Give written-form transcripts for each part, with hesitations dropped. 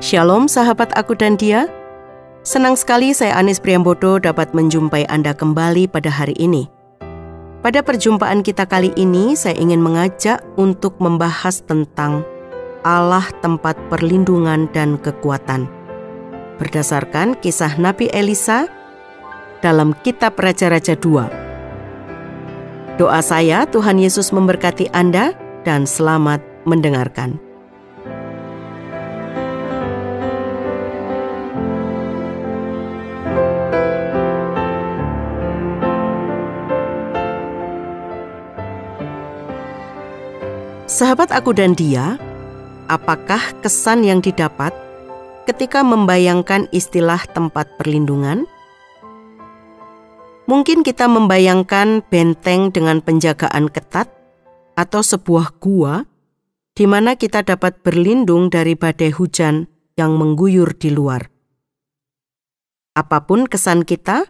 Shalom sahabat Aku dan Dia. Senang sekali saya Anis Priambodo dapat menjumpai Anda kembali pada hari ini. Pada perjumpaan kita kali ini saya ingin mengajak untuk membahas tentang Allah tempat perlindungan dan kekuatan. Berdasarkan kisah Nabi Elisa dalam kitab Raja-Raja 2. Doa saya Tuhan Yesus memberkati Anda dan selamat mendengarkan. Sahabat Aku dan Dia, apakah kesan yang didapat ketika membayangkan istilah tempat perlindungan? Mungkin kita membayangkan benteng dengan penjagaan ketat atau sebuah gua di mana kita dapat berlindung dari badai hujan yang mengguyur di luar. Apapun kesan kita,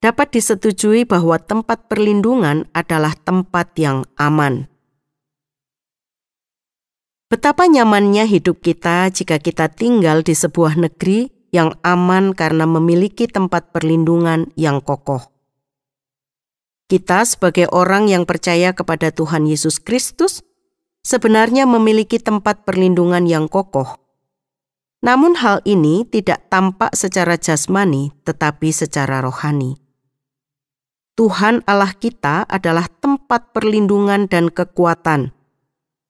dapat disetujui bahwa tempat perlindungan adalah tempat yang aman. Betapa nyamannya hidup kita jika kita tinggal di sebuah negeri yang aman karena memiliki tempat perlindungan yang kokoh. Kita sebagai orang yang percaya kepada Tuhan Yesus Kristus sebenarnya memiliki tempat perlindungan yang kokoh. Namun hal ini tidak tampak secara jasmani tetapi secara rohani. Tuhan Allah kita adalah tempat perlindungan dan kekuatan.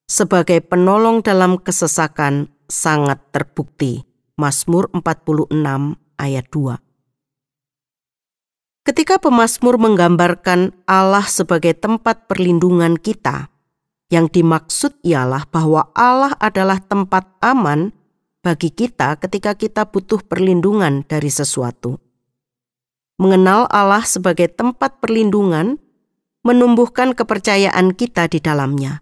Sebagai penolong dalam kesesakan sangat terbukti. Mazmur 46 ayat 2. Ketika pemazmur menggambarkan Allah sebagai tempat perlindungan kita, yang dimaksud ialah bahwa Allah adalah tempat aman bagi kita ketika kita butuh perlindungan dari sesuatu. Mengenal Allah sebagai tempat perlindungan menumbuhkan kepercayaan kita di dalamnya.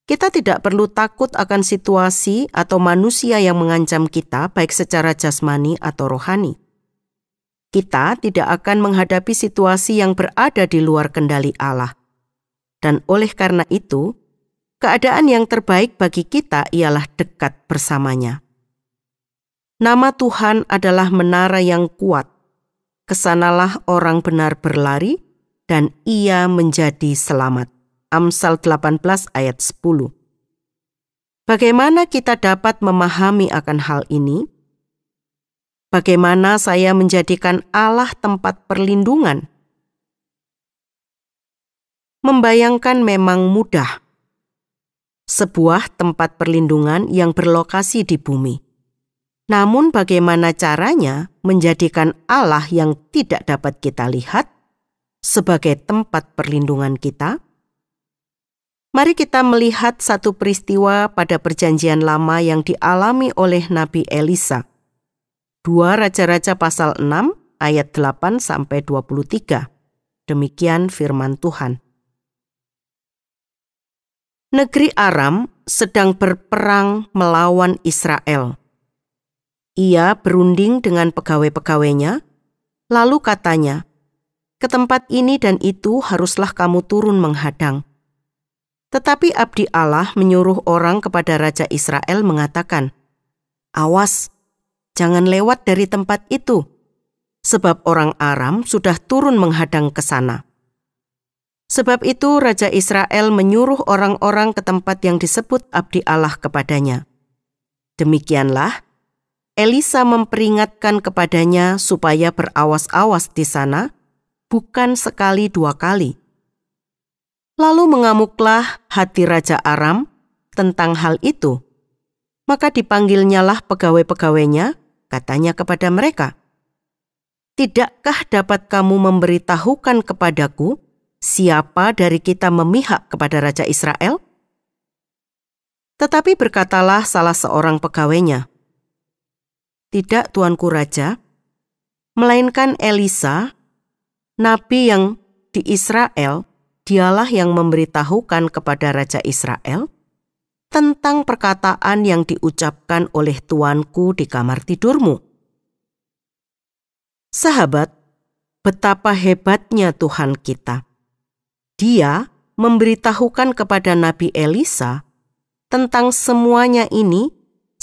Kita tidak perlu takut akan situasi atau manusia yang mengancam kita baik secara jasmani atau rohani. Kita tidak akan menghadapi situasi yang berada di luar kendali Allah. Dan oleh karena itu, keadaan yang terbaik bagi kita ialah dekat bersamanya. Nama Tuhan adalah menara yang kuat. Kesanalah orang benar berlari dan ia menjadi selamat. Amsal 18 ayat 10. Bagaimana kita dapat memahami akan hal ini? Bagaimana saya menjadikan Allah tempat perlindungan? Membayangkan memang mudah. Sebuah tempat perlindungan yang berlokasi di bumi. Namun bagaimana caranya menjadikan Allah yang tidak dapat kita lihat sebagai tempat perlindungan kita? Mari kita melihat satu peristiwa pada Perjanjian Lama yang dialami oleh Nabi Elisa. 2 Raja-Raja pasal 6 ayat 8-23. Demikian firman Tuhan. Negeri Aram sedang berperang melawan Israel. Ia berunding dengan pegawai-pegawainya, lalu katanya, "Ke tempat ini dan itu haruslah kamu turun menghadang." Tetapi abdi Allah menyuruh orang kepada Raja Israel mengatakan, "Awas, jangan lewat dari tempat itu, sebab orang Aram sudah turun menghadang ke sana." Sebab itu Raja Israel menyuruh orang-orang ke tempat yang disebut abdi Allah kepadanya. Demikianlah, Elisa memperingatkan kepadanya supaya berawas-awas di sana, bukan sekali 2 kali. Lalu mengamuklah hati Raja Aram tentang hal itu. Maka dipanggilnyalah pegawai-pegawainya, katanya kepada mereka, "Tidakkah dapat kamu memberitahukan kepadaku siapa dari kita memihak kepada Raja Israel?" Tetapi berkatalah salah seorang pegawainya, "Tidak, tuanku Raja, melainkan Elisa, nabi yang di Israel, dialah yang memberitahukan kepada Raja Israel tentang perkataan yang diucapkan oleh tuanku di kamar tidurmu." Sahabat, betapa hebatnya Tuhan kita. Dia memberitahukan kepada Nabi Elisa tentang semuanya ini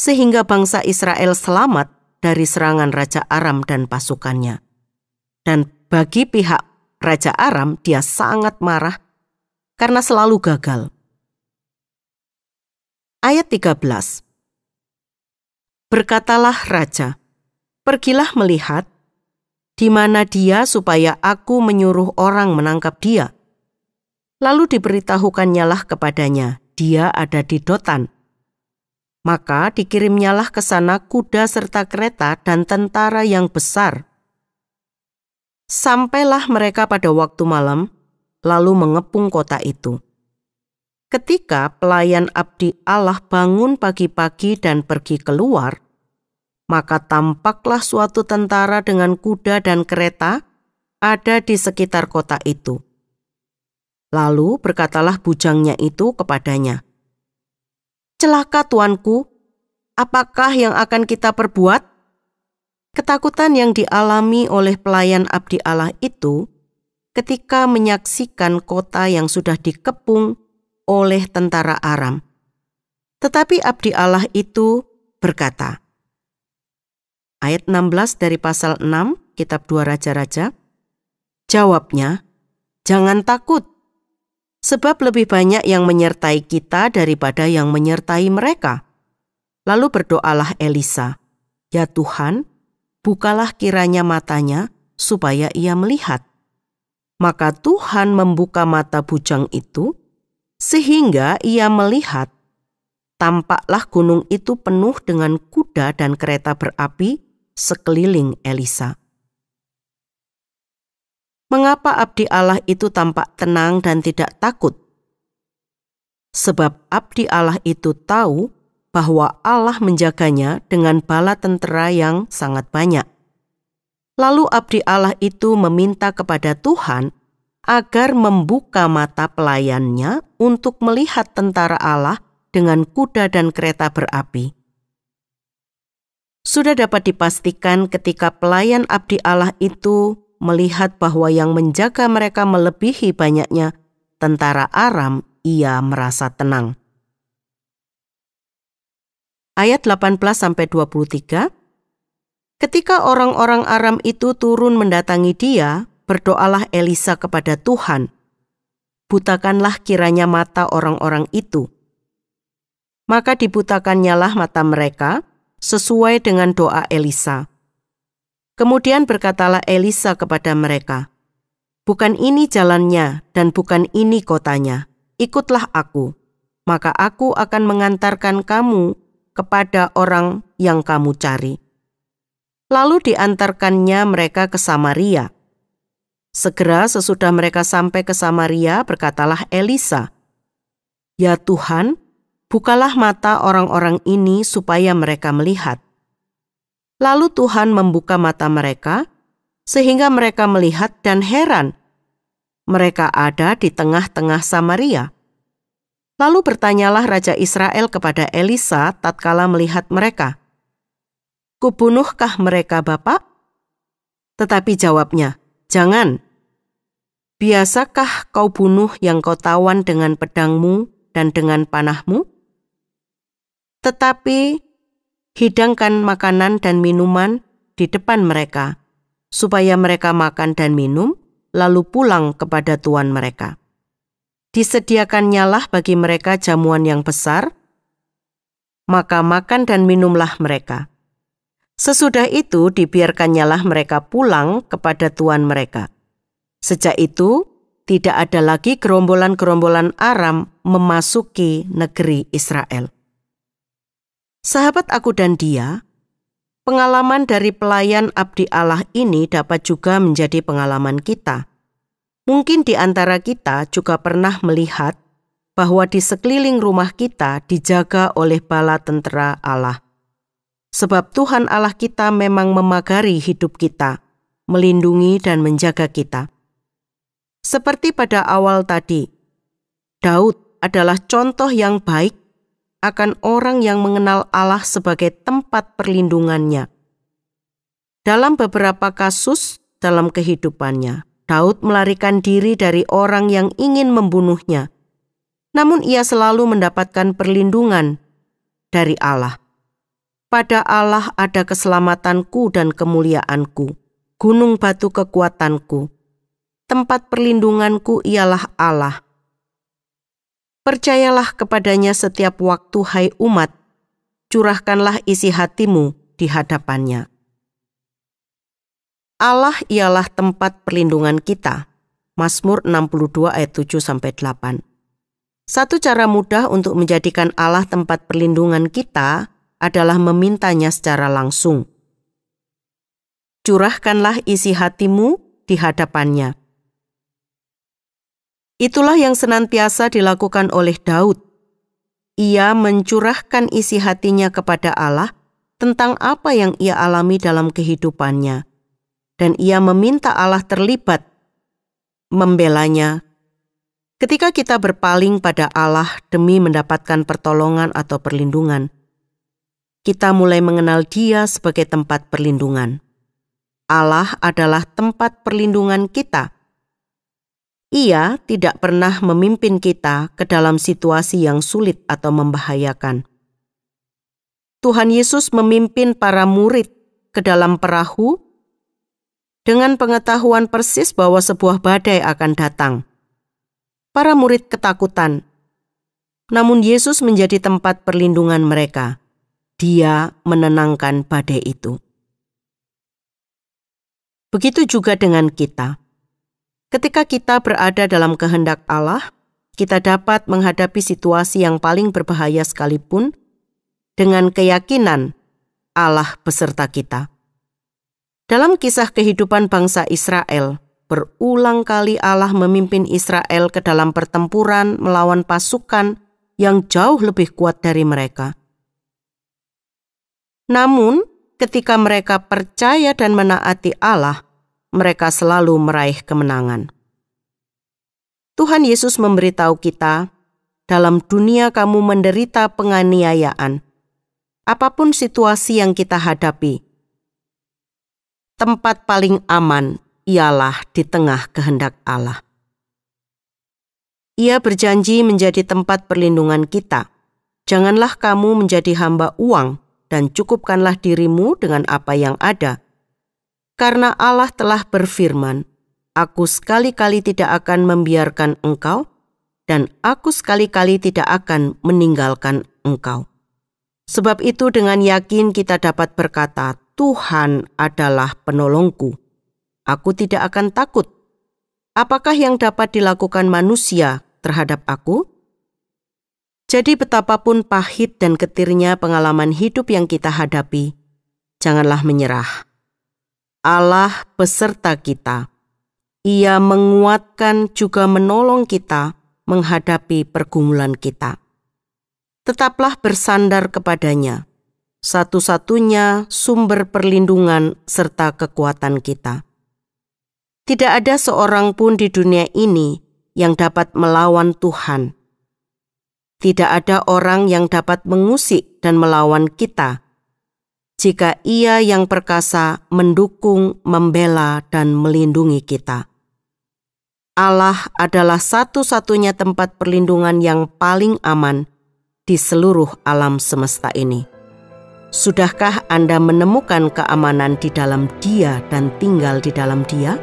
sehingga bangsa Israel selamat dari serangan Raja Aram dan pasukannya. Dan bagi pihak Raja Aram, dia sangat marah karena selalu gagal. Ayat 13. Berkatalah raja, "Pergilah melihat di mana dia supaya aku menyuruh orang menangkap dia." Lalu diberitahukannya kepadanya, dia ada di Dotan. Maka dikirimnyalah ke sana kuda serta kereta dan tentara yang besar. Sampailah mereka pada waktu malam, lalu mengepung kota itu. Ketika pelayan abdi Allah bangun pagi-pagi dan pergi keluar, maka tampaklah suatu tentara dengan kuda dan kereta ada di sekitar kota itu. Lalu berkatalah bujangnya itu kepadanya, "Celaka tuanku, apakah yang akan kita perbuat?" Ketakutan yang dialami oleh pelayan abdi Allah itu ketika menyaksikan kota yang sudah dikepung oleh tentara Aram. Tetapi abdi Allah itu berkata, ayat 16 dari pasal 6, kitab 2 Raja-Raja, jawabnya, "Jangan takut, sebab lebih banyak yang menyertai kita daripada yang menyertai mereka." Lalu berdoalah Elisa, "Ya Tuhan, bukalah kiranya matanya supaya ia melihat." Maka Tuhan membuka mata bujang itu, sehingga ia melihat. Tampaklah gunung itu penuh dengan kuda dan kereta berapi sekeliling Elisa. Mengapa abdi Allah itu tampak tenang dan tidak takut? Sebab abdi Allah itu tahu bahwa Allah menjaganya dengan bala tentera yang sangat banyak. Lalu abdi Allah itu meminta kepada Tuhan agar membuka mata pelayannya untuk melihat tentara Allah dengan kuda dan kereta berapi. Sudah dapat dipastikan ketika pelayan abdi Allah itu melihat bahwa yang menjaga mereka melebihi banyaknya tentara Aram, ia merasa tenang. Ayat 18-23, ketika orang-orang Aram itu turun mendatangi dia, berdoalah Elisa kepada Tuhan, "Butakanlah kiranya mata orang-orang itu." Maka dibutakannyalah mata mereka sesuai dengan doa Elisa. Kemudian berkatalah Elisa kepada mereka, "Bukan ini jalannya dan bukan ini kotanya, ikutlah aku, maka aku akan mengantarkan kamu kepada orang yang kamu cari." Lalu diantarkannya mereka ke Samaria. Segera sesudah mereka sampai ke Samaria, berkatalah Elisa, "Ya Tuhan, bukalah mata orang-orang ini supaya mereka melihat." Lalu Tuhan membuka mata mereka, sehingga mereka melihat dan heran. Mereka ada di tengah-tengah Samaria. Lalu bertanyalah Raja Israel kepada Elisa tatkala melihat mereka, "Kubunuhkah mereka, Bapak?" Tetapi jawabnya, "Jangan. Biasakah kau bunuh yang kau tawan dengan pedangmu dan dengan panahmu? Tetapi hidangkan makanan dan minuman di depan mereka, supaya mereka makan dan minum, lalu pulang kepada tuan mereka. Disediakannyalah bagi mereka jamuan yang besar, maka makan dan minumlah mereka. Sesudah itu dibiarkannyalah mereka pulang kepada tuan mereka. Sejak itu tidak ada lagi gerombolan-gerombolan Aram memasuki negeri Israel." Sahabat aku dan dia, pengalaman dari pelayan abdi Allah ini dapat juga menjadi pengalaman kita. Mungkin di antara kita juga pernah melihat bahwa di sekeliling rumah kita dijaga oleh bala tentera Allah. Sebab Tuhan Allah kita memang memagari hidup kita, melindungi dan menjaga kita. Seperti pada awal tadi, Daud adalah contoh yang baik akan orang yang mengenal Allah sebagai tempat perlindungannya. Dalam beberapa kasus dalam kehidupannya, Daud melarikan diri dari orang yang ingin membunuhnya. Namun ia selalu mendapatkan perlindungan dari Allah. Pada Allah ada keselamatanku dan kemuliaanku, gunung batu kekuatanku. Tempat perlindunganku ialah Allah. Percayalah kepadanya setiap waktu, hai umat. Curahkanlah isi hatimu di hadapannya. Allah ialah tempat perlindungan kita. Mazmur 62 ayat 7-8. Satu cara mudah untuk menjadikan Allah tempat perlindungan kita adalah memintanya secara langsung. Curahkanlah isi hatimu di hadapannya. Itulah yang senantiasa dilakukan oleh Daud. Ia mencurahkan isi hatinya kepada Allah tentang apa yang ia alami dalam kehidupannya. Dan ia meminta Allah terlibat, membelanya. Ketika kita berpaling pada Allah demi mendapatkan pertolongan atau perlindungan, kita mulai mengenal Dia sebagai tempat perlindungan. Allah adalah tempat perlindungan kita. Ia tidak pernah memimpin kita ke dalam situasi yang sulit atau membahayakan. Tuhan Yesus memimpin para murid ke dalam perahu dengan pengetahuan persis bahwa sebuah badai akan datang. Para murid ketakutan, namun Yesus menjadi tempat perlindungan mereka. Dia menenangkan badai itu. Begitu juga dengan kita. Ketika kita berada dalam kehendak Allah, kita dapat menghadapi situasi yang paling berbahaya sekalipun dengan keyakinan Allah beserta kita. Dalam kisah kehidupan bangsa Israel, berulang kali Allah memimpin Israel ke dalam pertempuran melawan pasukan yang jauh lebih kuat dari mereka. Namun, ketika mereka percaya dan menaati Allah, mereka selalu meraih kemenangan. Tuhan Yesus memberitahu kita, dalam dunia kamu menderita penganiayaan. Apapun situasi yang kita hadapi, tempat paling aman ialah di tengah kehendak Allah. Ia berjanji menjadi tempat perlindungan kita. Janganlah kamu menjadi hamba uang dan cukupkanlah dirimu dengan apa yang ada. Karena Allah telah berfirman, Aku sekali-kali tidak akan membiarkan engkau, dan aku sekali-kali tidak akan meninggalkan engkau. Sebab itu dengan yakin kita dapat berkata, Tuhan adalah penolongku. Aku tidak akan takut. Apakah yang dapat dilakukan manusia terhadap aku? Jadi betapapun pahit dan getirnya pengalaman hidup yang kita hadapi, janganlah menyerah. Allah beserta kita. Ia menguatkan juga menolong kita menghadapi pergumulan kita. Tetaplah bersandar kepadanya, satu-satunya sumber perlindungan serta kekuatan kita. Tidak ada seorang pun di dunia ini yang dapat melawan Tuhan. Tidak ada orang yang dapat mengusik dan melawan kita jika Ia yang perkasa mendukung, membela, dan melindungi kita. Allah adalah satu-satunya tempat perlindungan yang paling aman di seluruh alam semesta ini. Sudahkah Anda menemukan keamanan di dalam Dia dan tinggal di dalam Dia?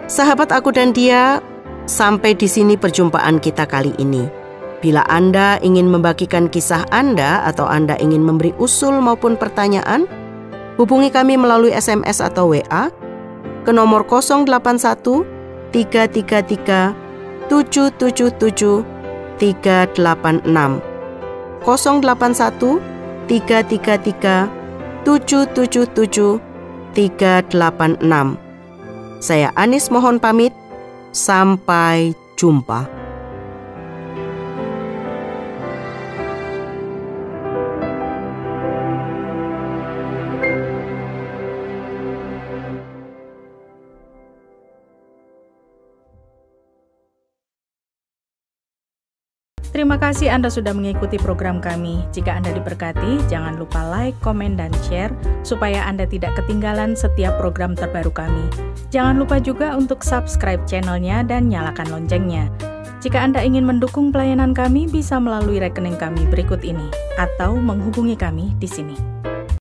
Sahabat Aku dan Dia, sampai di sini perjumpaan kita kali ini. Bila Anda ingin membagikan kisah Anda atau Anda ingin memberi usul maupun pertanyaan, hubungi kami melalui SMS atau WA ke nomor 081 333 777 386 081 333 777 386. Saya Anis mohon pamit, sampai jumpa. Terima kasih Anda sudah mengikuti program kami. Jika Anda diberkati, jangan lupa like, komen, dan share supaya Anda tidak ketinggalan setiap program terbaru kami. Jangan lupa juga untuk subscribe channelnya dan nyalakan loncengnya. Jika Anda ingin mendukung pelayanan kami, bisa melalui rekening kami berikut ini, atau menghubungi kami di sini.